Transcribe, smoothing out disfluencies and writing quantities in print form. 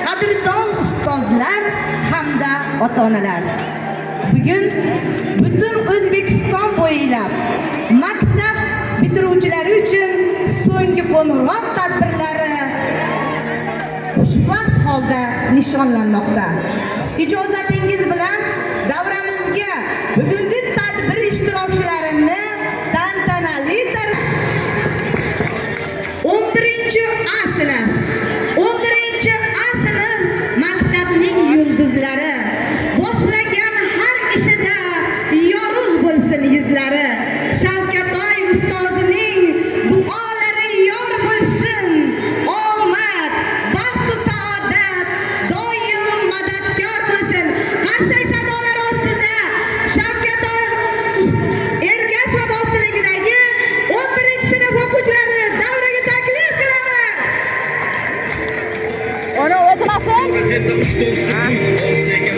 qadrdon ustozlar hamda ota-onalar. Bugun butun O'zbekiston bo'ylab maktab bitiruvchilari uchun so'nggi qo'ng'iroq tadbirlari xushvaqt holda nishonlanmoqda. Ijozatingiz bilan davramizga bugungi tadbir ishtirokchilarini tantanali 11-asr maktabning yulduzlari boshlagan har ishida yorug' bo'lsin yuzlari. Shavkatoy ustozining duolari yor bo'lsin. Omad, baxt va saodat doim madadkor bo'lsin. Qarsak sadolar ostida Shavkatoy Ergash va boshchiligidagi 11-sinf o'quvchilari davraga taklif qilamiz. Ona o'tmasin. Senga